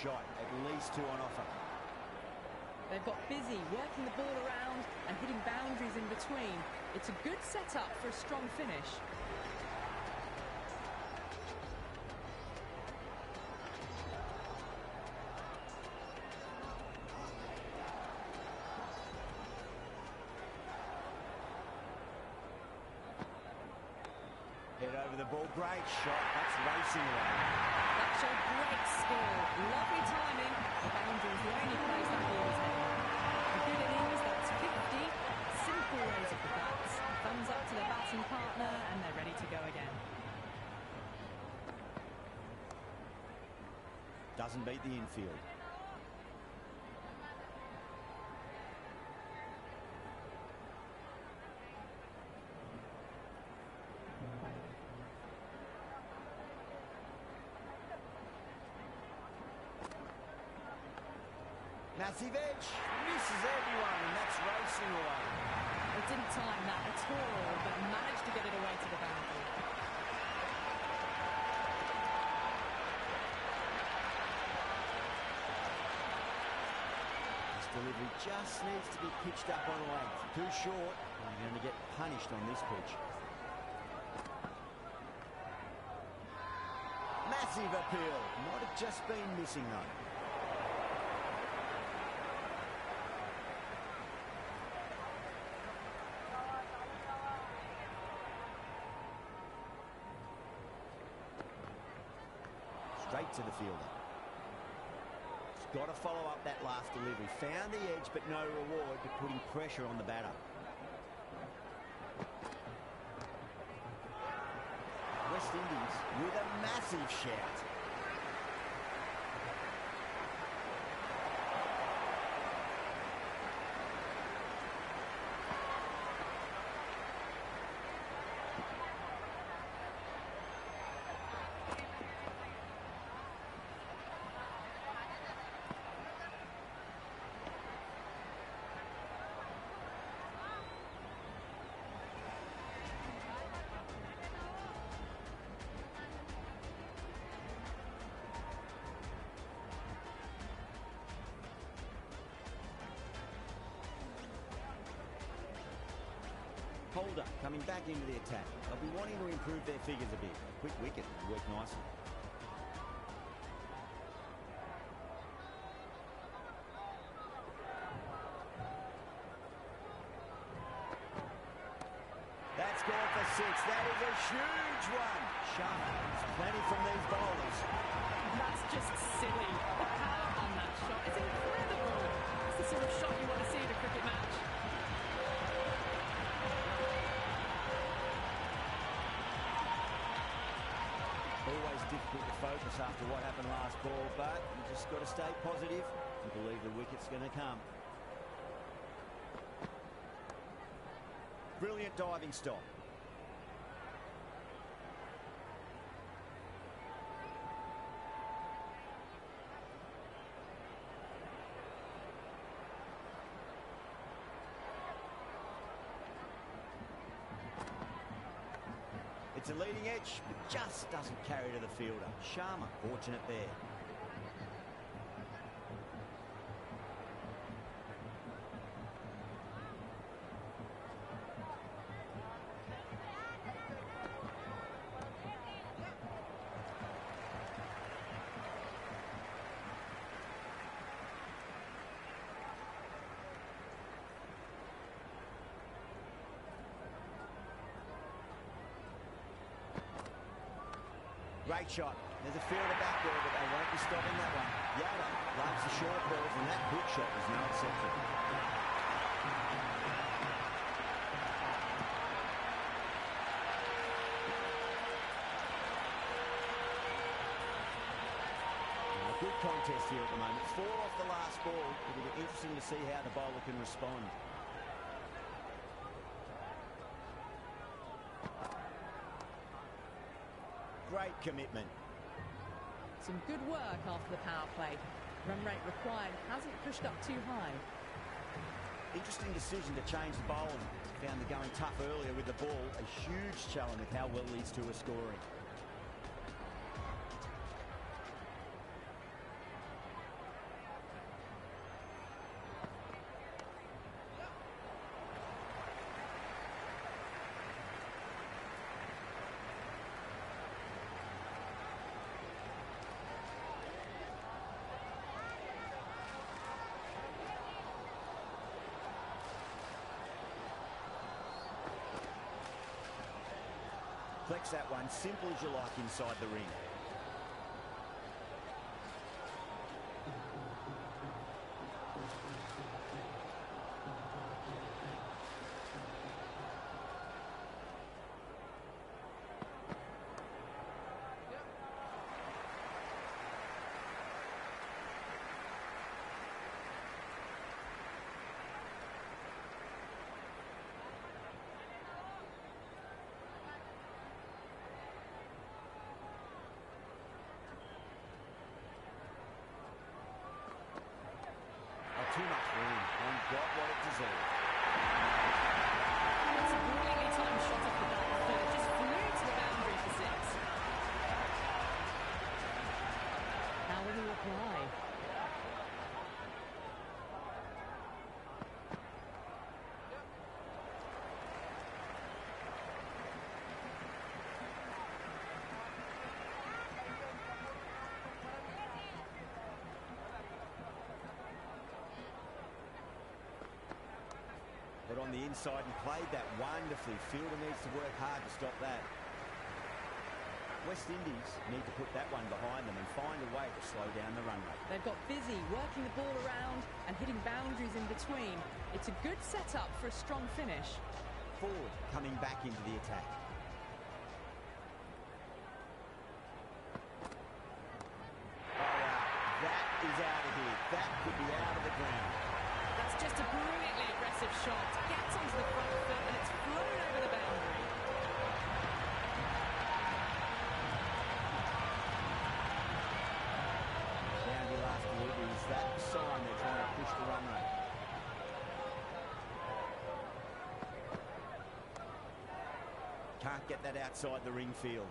Shot, at least 2 on offer.
They've got busy working the ball around and hitting boundaries in between. It's a good setup for a strong finish.
Head over the ball, great shot, that's racing away.
That showed great skill, lovely timing. The boundary is the only place that ball is heading. A good innings, that's 50. Simple raise of the bats. Thumbs up to their batting partner and they're ready to go again.
Doesn't beat the infield. Massive edge, misses everyone, and that's racing away.
They didn't time that at all, but managed to get it away to the boundary.
This delivery just needs to be pitched up on length. Too short, and you're going to get punished on this pitch. Massive appeal. Might have just been missing though. Straight to the fielder. He's got to follow up that last delivery. Found the edge, but no reward for putting pressure on the batter. West Indies with a massive shout. Holder coming back into the attack. They'll be wanting to improve their figures a bit. Quick wicket would work nicely. That's gone for 6. That is a huge one. Sharp. There's plenty from these bowlers.
That's just silly. The power on that shot is incredible. It's the sort of shot you want to see in a cricket match.
Always difficult to focus after what happened last ball, but you just got to stay positive and believe the wicket's going to come. Brilliant diving stop. It's a leading edge, but just doesn't carry to the fielder. Sharma, fortunate there. Great shot. There's a fielder back there, but they won't be stopping that one. Yada loves the short balls, and that hook shot was no exception. good contest here at the moment. 4 off the last ball. It'll be interesting to see how the bowler can respond. Great commitment.
Some good work after the power play. Run rate required hasn't pushed up too high.
Interesting decision to change the bowling. Found the going tough earlier with the ball. A huge challenge with how well these two are scoring. Flex that one, simple as you like inside the ring. Too much room and got what it deserved.
That's a brilliantly timed shot off the back foot. Just flew to the boundary for 6. How will he reply?
But on the inside and played that wonderfully. Fielder needs to work hard to stop that. West Indies need to put that one behind them and find a way to slow down the run rate.
They've got busy working the ball around and hitting boundaries in between. It's a good setup for a strong finish.
Forward coming back into the attack. That is out of here. That could be out of the ground.
That's just a brilliantly aggressive shot. Gets onto the front foot and it's flown over the boundary.
Boundary last delivery. Is that the sign they're trying to push the run rate? Can't get that outside the ring field.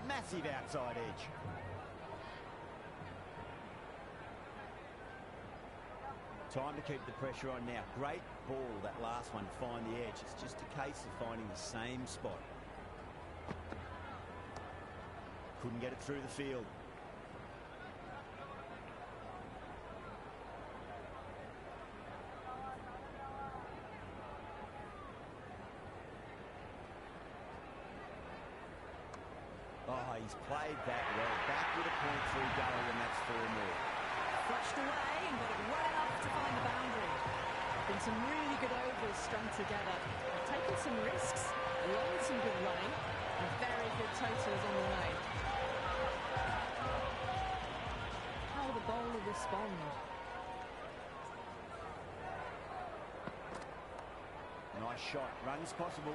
Massive outside edge. Time to keep the pressure on now. Great ball, that last one, to find the edge. It's just a case of finding the same spot. Couldn't get it through the field. Oh, he's played that well. Back with a point through goal, and that's 4 more.
Flushed away and got it well enough to find the boundary. Been some really good overs strung together. Taken some risks, along with some good running, and very good totals on the way. How will the bowler respond?
Nice shot. Runs possible.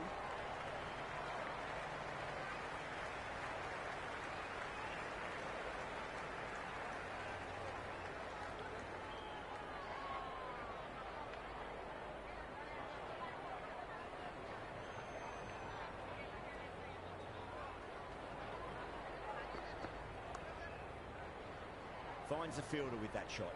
Finds the fielder with that shot.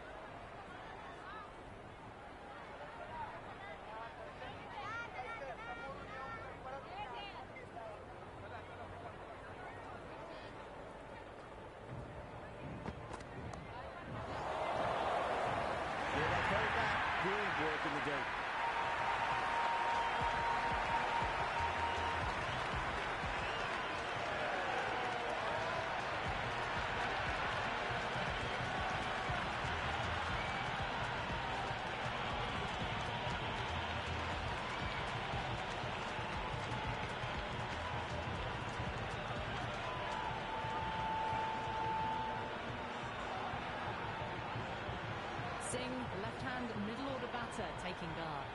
Singh, the left-hand middle order batter, taking guard.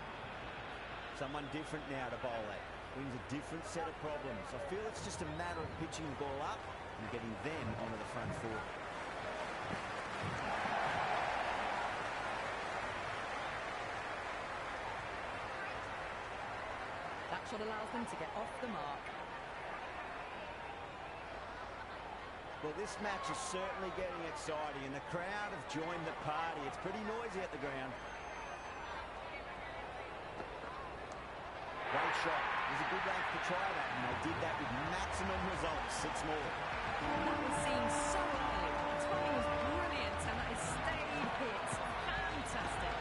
Someone different now to bowl at. Brings a different set of problems. I feel it's just a matter of pitching the ball up and getting them onto the front foot.
That shot allows them to get off the mark.
Well, this match is certainly getting exciting, and the crowd have joined the party. It's pretty noisy at the ground. Great shot. There's a good length to try that, and they did that with maximum results. 6 more.
That was seen so early. The timing was brilliant, and that is stayed hit. Fantastic.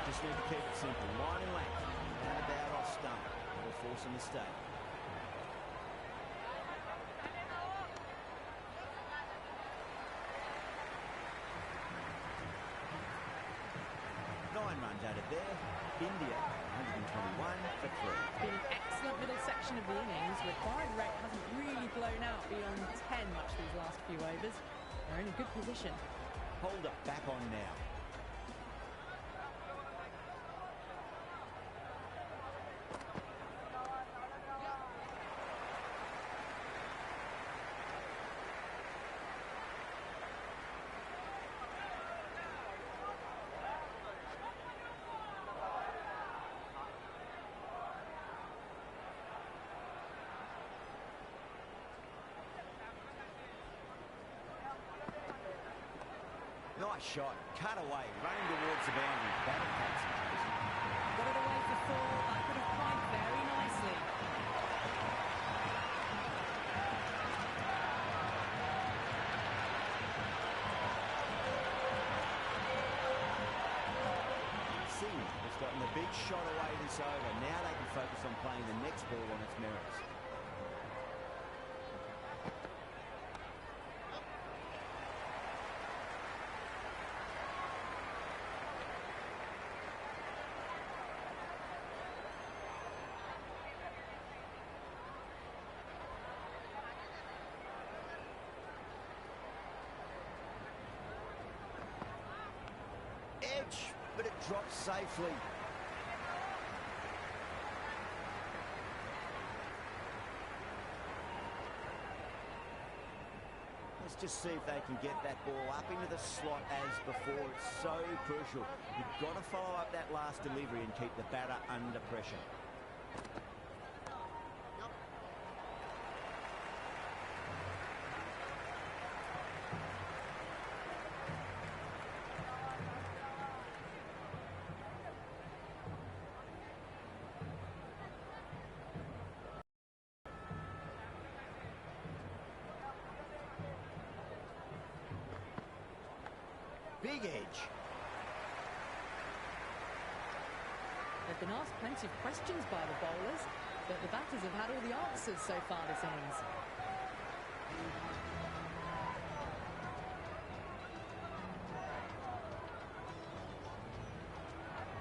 Just need to keep it simple. Line and length. And about off stump. It'll force a mistake. Runs out of there. India 121 for 3.
It's been an excellent middle section of the innings. Required rate hasn't really blown out beyond 10 much these last few overs. They're in a good position.
Hold up, back on now. Nice shot, cut away, running towards the boundary. Battle concentration.
Got it away for 4. That could have played very nicely.
Singh has gotten the big shot away this over. Now they can focus on playing the next ball on its merits. Edge, but it drops safely. Let's just see if they can get that ball up into the slot as before. It's so crucial. You've got to follow up that last delivery and keep the batter under pressure. Big edge.
They've been asked plenty of questions by the bowlers, but the batters have had all the answers so far this innings.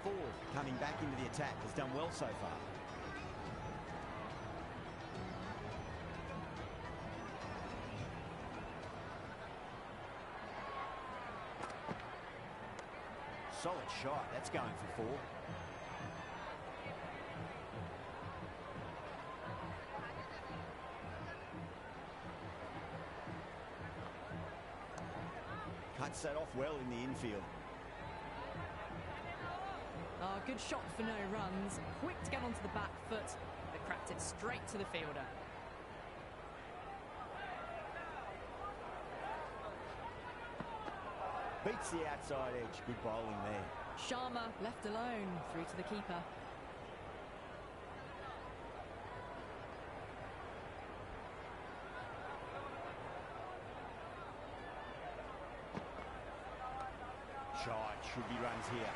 Ford coming back into the attack has done well so far. Solid shot. That's going for 4. Cuts that off well in the infield.
Oh, good shot for no runs. Quick to get onto the back foot, but cracked it straight to the fielder.
Beats the outside edge. Good bowling there.
Sharma left alone, through to the keeper.
Shot. Should be runs here.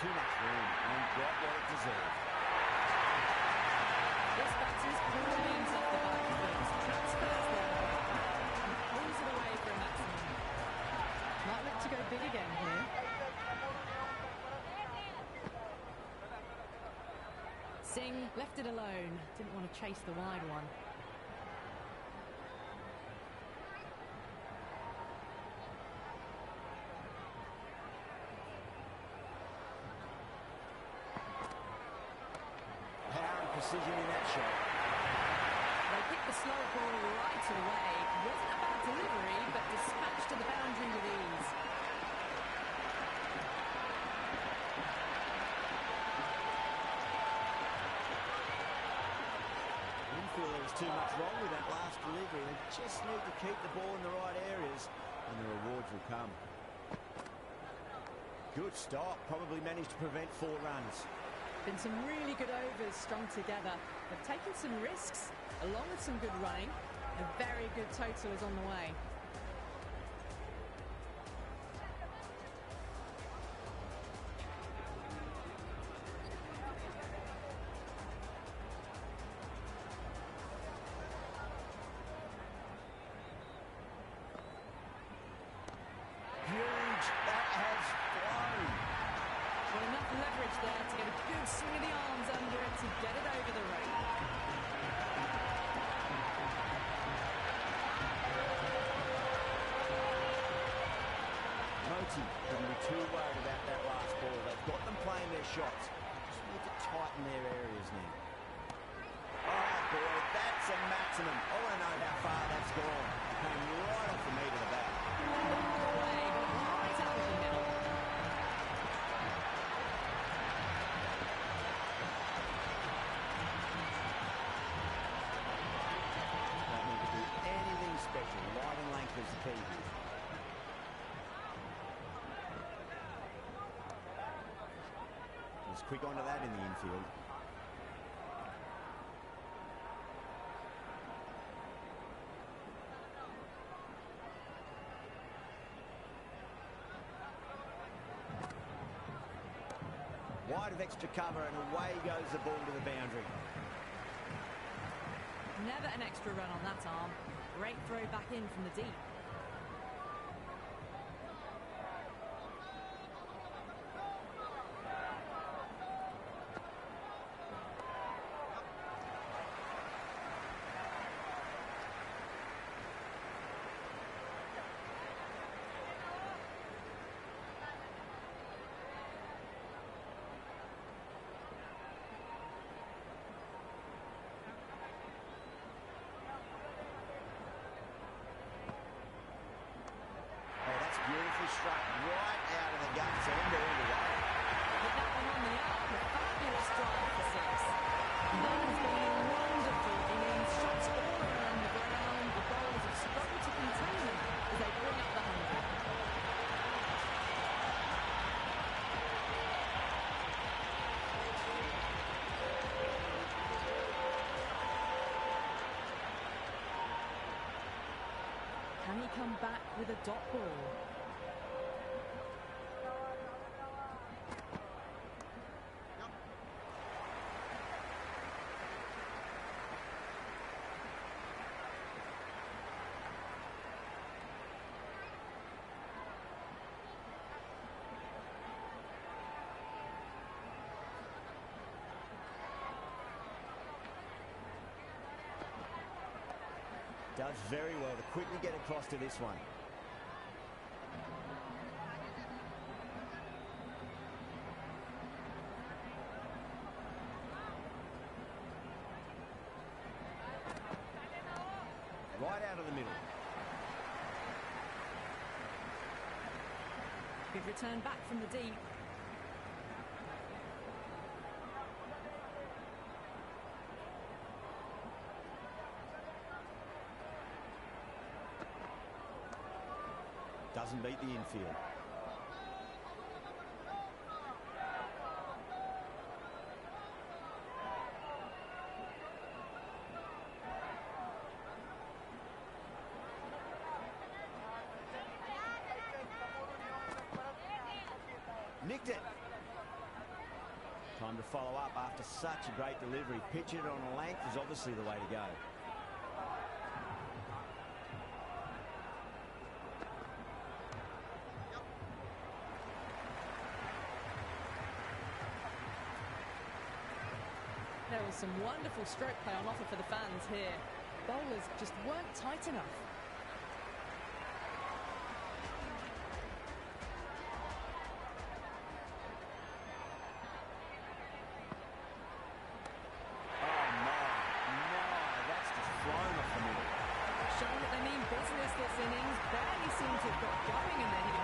Too much room and got what it deserved.
This batter's brilliant off the back foot. Transfers their right back and pulls it away for a maximum. Might look to go big again here. Singh left it alone. Didn't want to chase the wide one.
Precision in that shot.
They picked the slow ball right away. Wasn't a bad delivery, but dispatched to the boundary with ease.
Didn't feel there was too much wrong with that last delivery. They just need to keep the ball in the right areas, and the rewards will come. Good stop. Probably managed to prevent 4 runs.
Been some really good overs strung together. They've taken some risks, along with some good running. A very good total is on the way.
Huge. That has flown.
Well, enough leverage there to get a good swing of the arms under it to get it over the rope.
Moti shouldn't be too worried about that last ball. They've got them playing their shots. Just need to tighten their areas now. Oh, boy, that's a maximum. I want to know how far that's gone. It came right off the meat of the bat.
All the way, right out of the middle.
Don't need to do anything special. Light and length is the key here. Was quick onto that in the infield. Wide of extra cover, and away goes the ball to the boundary.
Never an extra run on that arm. Great throw back in from the deep.
Beautifully struck right out of the guts and all the way.
With that one on the up, a fabulous drive for 6. That has been a wonderful innings. Shots all around the ground. The bowlers have struggled to contain them as they bring up the 100. Can he come back with a dot ball?
Does very well to quickly get across to this one. Right out of the middle.
Good return back from the deep.
Doesn't beat the infield. Nicked it. Time to follow up after such a great delivery. Pitch it on a length is obviously the way to go.
There was some wonderful stroke play on offer for the fans here. Bowlers just weren't tight enough.
Oh, no, that's just flown off the middle.
Showing that they mean business this innings. Barely seem to have got going in their hitting